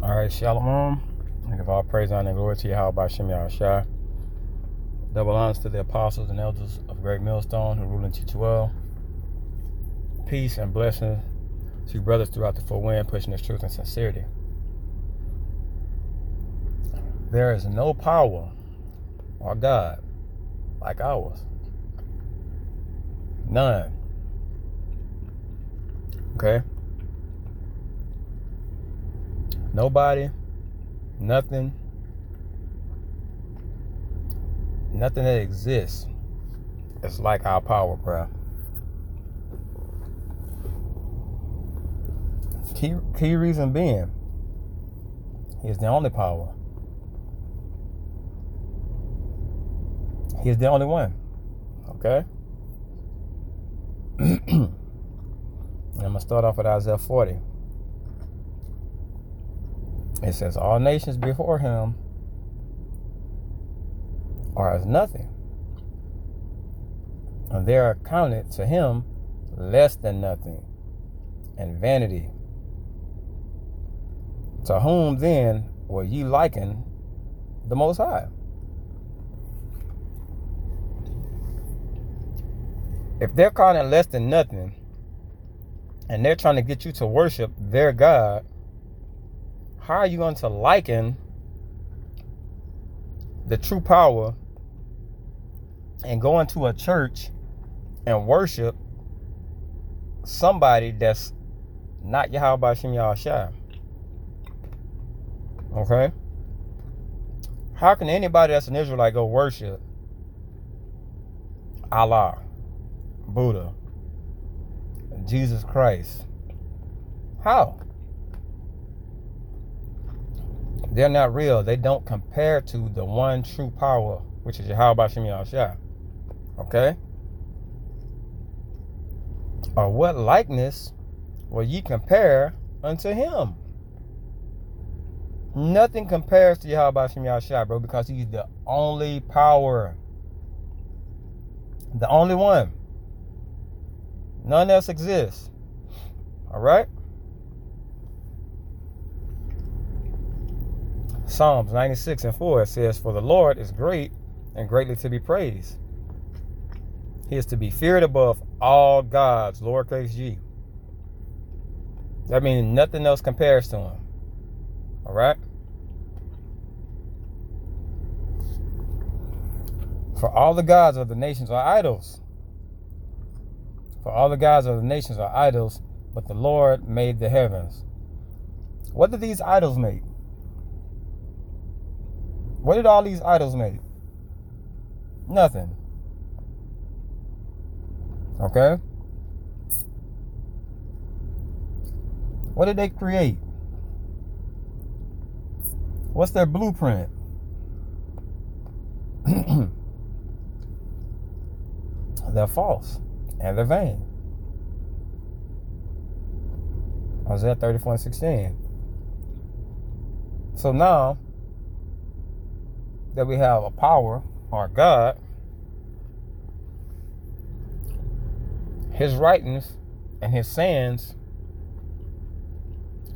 All right, Shalom. I give all praise, honor, and glory to Yahweh Shem Yahushua. Double honors to the apostles and elders of Great Millstone who rule and teach well. Peace and blessing to brothers throughout the full wind, pushing this truth and sincerity. There is no power or God like ours. None. Okay? Nobody, nothing that exists is like our power, bro. Key reason being, He is the only power. He is the only one. Okay? I'm going to start off with Isaiah 40. It says, all nations before him are as nothing, and they are accounted to him less than nothing, and vanity. To whom then will ye liken the Most High? If they're calling it less than nothing, and they're trying to get you to worship their God, how are you going to liken the true power and go into a church and worship somebody that's not Yahweh Shem Yahushua? Okay? How can anybody that's an Israelite go worship Allah, Buddha, Jesus Christ? How? They're not real. They don't compare to the one true power, which is Yahweh Shem Yahushua. Okay? Or what likeness will ye compare unto him? Nothing compares to Yahweh Shem Yahushua, bro, because he's the only power. The only one. None else exists. Alright? Psalms 96:4 says, for the Lord is great and greatly to be praised. He is to be feared above all gods, lowercase g. That means nothing else compares to him. Alright? For all the gods of the nations are idols. For all the gods of the nations are idols, but the Lord made the heavens. What did these idols make? What did all these idols make? Nothing. Okay? What did they create? What's their blueprint? They're false and they're vain. Isaiah 34:16. So now that we have a power, or God, his writings and his sayings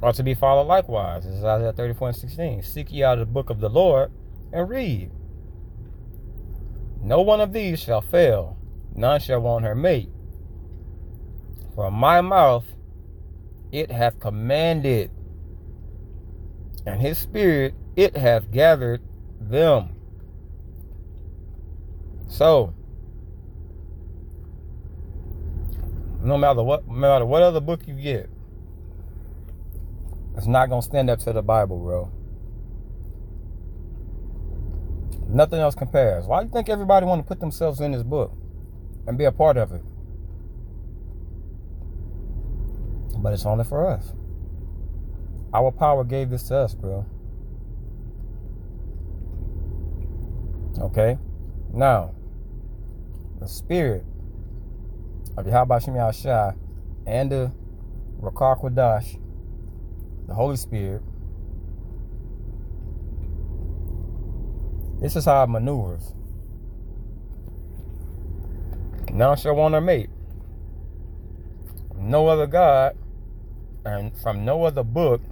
are to be followed likewise. This is Isaiah 34:16. Seek ye out of the book of the Lord and read. No one of these shall fail, none shall want her mate. For my mouth it hath commanded, and his spirit it hath gathered them. So, no matter what other book you get, it's not going to stand up to the Bible, bro. Nothing else compares. Why do you think everybody want to put themselves in this book and be a part of it? But it's only for us. Our power gave this to us, bro. Okay? Now, the spirit of Yahweh Shem Yahushua and the Rakar Kodash, the Holy Spirit, this is how it maneuvers. None shall want her mate. No other God, and from no other book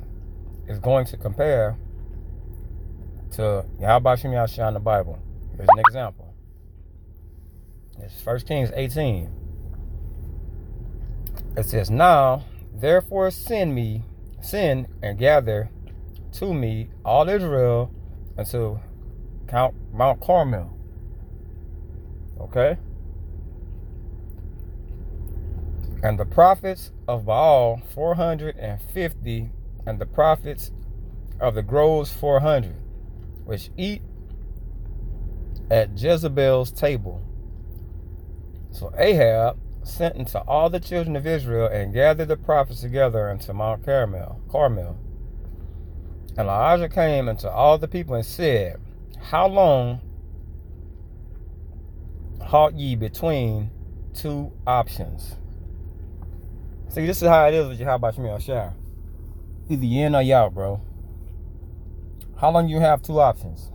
is going to compare to Yahweh Shem Yahshua in the Bible. Here's an example. It's 1 Kings 18. It says, "Now, therefore send and gather to me all Israel unto Mount Carmel." Okay? "And the prophets of Baal 450, and the prophets of the groves 400, which eat at Jezebel's table." So Ahab sent unto all the children of Israel and gathered the prophets together unto Mount Carmel. And Elijah came unto all the people and said, "How long halt ye between two options?" See, this is how it is with Yahweh Shem Yahshua. Either you in or you out, bro. How long you have two options?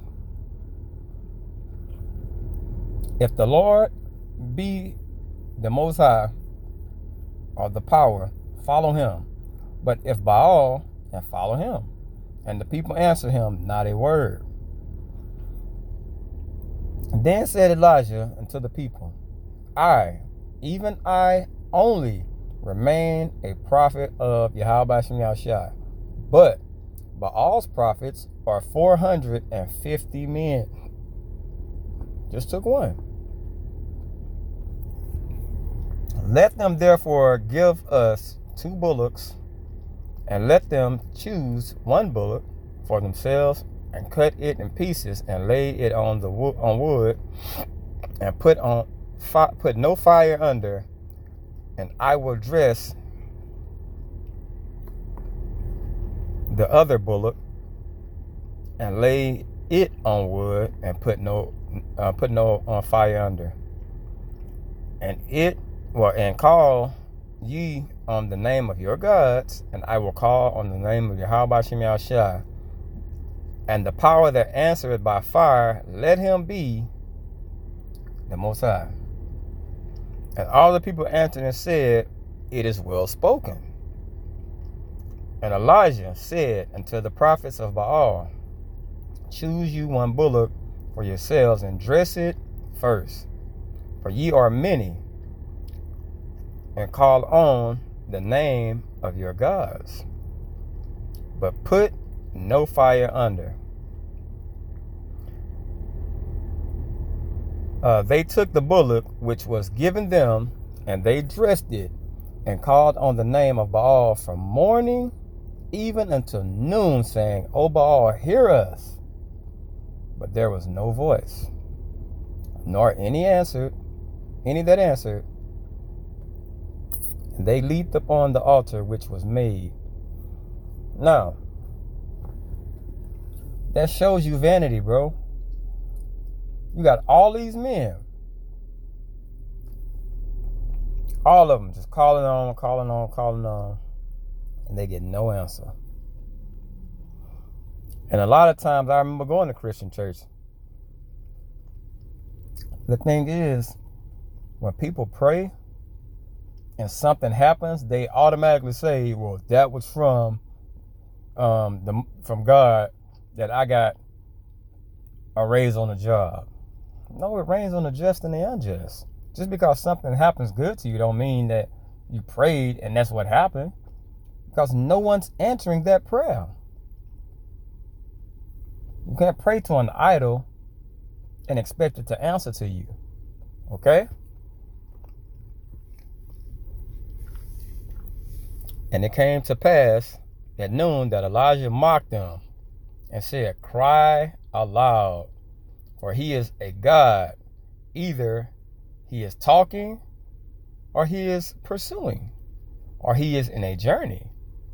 If the Lord be the Most High or the power, follow him. But if Baal, then follow him. And the people answered him not a word. And then said Elijah unto the people, "I, even I only, remain a prophet of Yahweh Shem Yahshua. But Baal's prophets are 450 men." Just took one. "Let them therefore give us 2 bullocks, and let them choose 1 bullock for themselves, and cut it in pieces, and lay it on wood, and put no fire under, and I will dress the other bullock, and lay it on wood, and put no fire under. And call ye on the name of your gods, and I will call on the name of Yahweh Shem Yahshua. And the power that answereth by fire, let him be the Most High." And all the people answered and said, "It is well spoken." And Elijah said unto the prophets of Baal, "Choose you 1 bullock for yourselves, and dress it first, for ye are many, and call on the name of your gods, but put no fire under." They took the bullock which was given them, and they dressed it, and called on the name of Baal from morning even until noon, saying, "O Baal, hear us." But there was no voice, nor any that answered. And they leaped upon the altar which was made. Now, that shows you vanity, bro. You got all these men, all of them just calling on, and they get no answer. And a lot of times, I remember going to Christian church. The thing is, when people pray and something happens, they automatically say, "Well, that was from God, that I got a raise on the job." No, it rains on the just and the unjust. Just because something happens good to you don't mean that you prayed and that's what happened, because no one's answering that prayer. You can't pray to an idol and expect it to answer to you. Okay? And it came to pass at noon that Elijah mocked them and said, "Cry aloud, for he is a god. Either he is talking, or he is pursuing, or he is in a journey,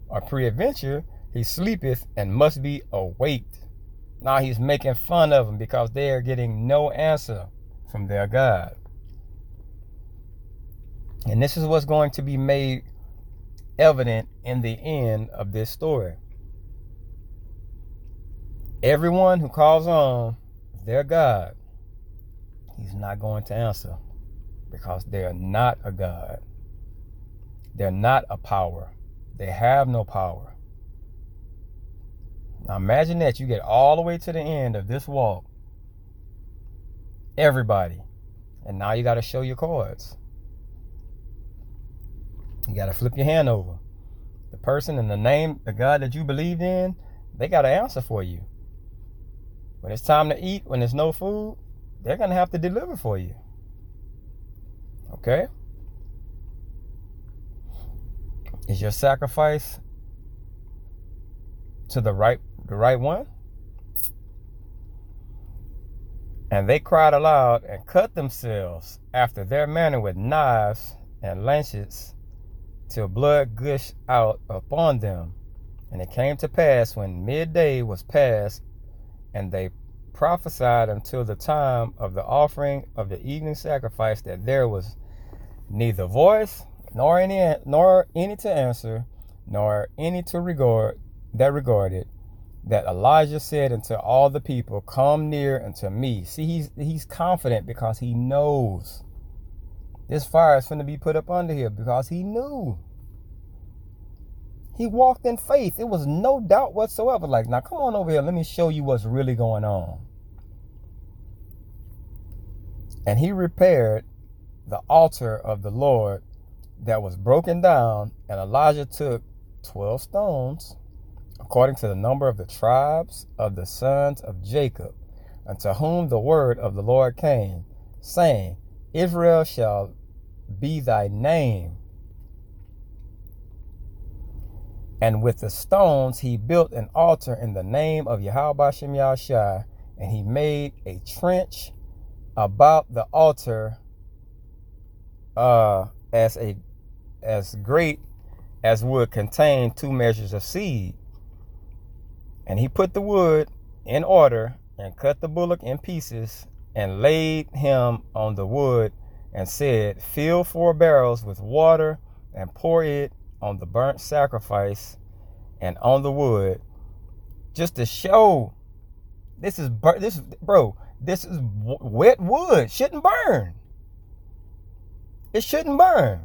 or peradventure he sleepeth and must be awaked." Now he's making fun of them because they are getting no answer from their God. And this is what's going to be made evident in the end of this story. Everyone who calls on their God, he's not going to answer, because they are not a God. They're not a power. They have no power. Now imagine that you get all the way to the end of this walk, everybody, and now you got to show your cards. You got to flip your hand over. The person and the name, the God that you believed in, they got to answer for you. When it's time to eat, when there's no food, they're going to have to deliver for you. Okay? Is your sacrifice to the right one? And they cried aloud and cut themselves after their manner with knives and lancets till blood gushed out upon them. And it came to pass when midday was past, and they prophesied until the time of the offering of the evening sacrifice, that there was neither voice nor any to answer, nor any to regard that Elijah said unto all the people, come near unto me. See, he's confident because he knows this fire is going to be put up under here, because he knew. He walked in faith. It was no doubt whatsoever. Like, now come on over here. Let me show you what's really going on. And he repaired the altar of the Lord that was broken down. And Elijah took 12 stones, according to the number of the tribes of the sons of Jacob, unto whom the word of the Lord came, saying, Israel shall be thy name. And with the stones he built an altar in the name of Yahweh Bashem Yahushua, and he made a trench about the altar as great as would contain 2 measures of seed. And he put the wood in order, and cut the bullock in pieces, and laid him on the wood, and said, fill 4 barrels with water, and pour it on the burnt sacrifice and on the wood, just to show this is wet wood. Shouldn't burn. It shouldn't burn.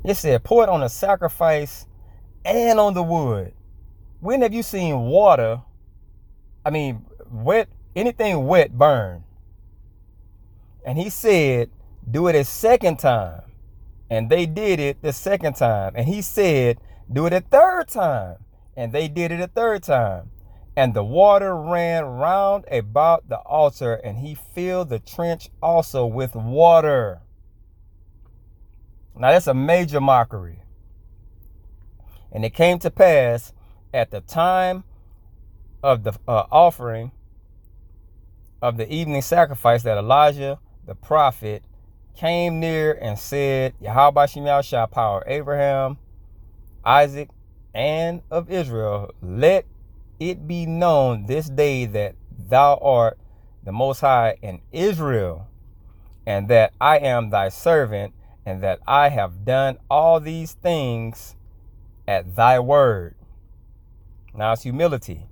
It said pour it on the sacrifice and on the wood. When have you seen water, anything wet burn? And he said, do it a second time. And they did it the second time. And he said, do it a third time. And they did it a third time. And the water ran round about the altar, and he filled the trench also with water. Now that's a major mockery. And it came to pass at the time of the offering of the evening sacrifice that Elijah the prophet came near and said, Yahweh Shem Yahushua, power Abraham, Isaac, and of Israel, let it be known this day that thou art the Most High in Israel, and that I am thy servant, and that I have done all these things at thy word. Now it's humility.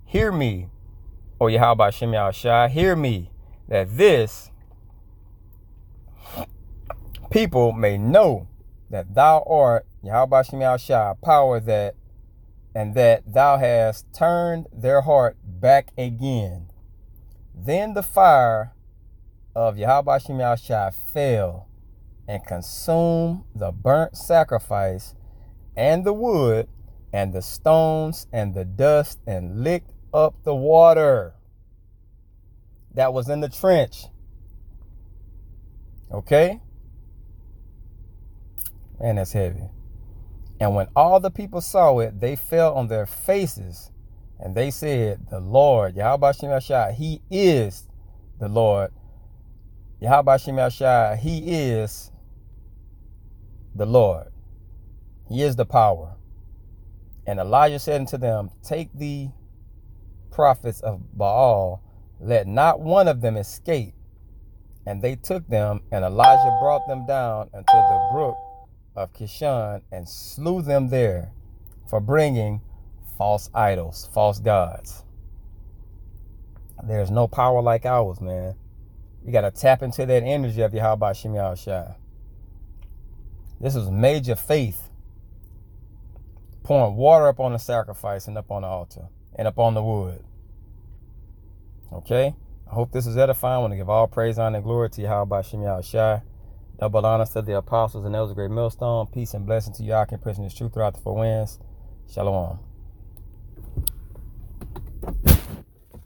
Hear me, O Yahweh Shem Yahushua, hear me, that this people may know that thou art Yahweh Shem Yahushua, power that, and that thou hast turned their heart back again. Then the fire of Yahweh Shem Yahushua fell and consumed the burnt sacrifice and the wood and the stones and the dust, and licked up the water that was in the trench. Okay? Man, that's heavy. And when all the people saw it, they fell on their faces, and they said, the Lord, Yahweh Shem Yahushua, he is the Lord. Yahweh Shem Yahushua, he is the Lord. He is the power. And Elijah said unto them, take the prophets of Baal, let not one of them escape. And they took them, and Elijah brought them down unto the brook of Kishon, and slew them there for bringing false idols, false gods. There's no power like ours, man. We got to tap into that energy of Yahweh Shem Yahushua. This was major faith pouring water up on the sacrifice and up on the altar and up on the wood. Okay? I hope this is edifying. I want to give all praise, honor, and glory to Yahweh Shem Yahushua. Double honors to the apostles and elders of Great Millstone. Peace and blessing to y'all. Can preach this truth throughout the four winds. Shalom.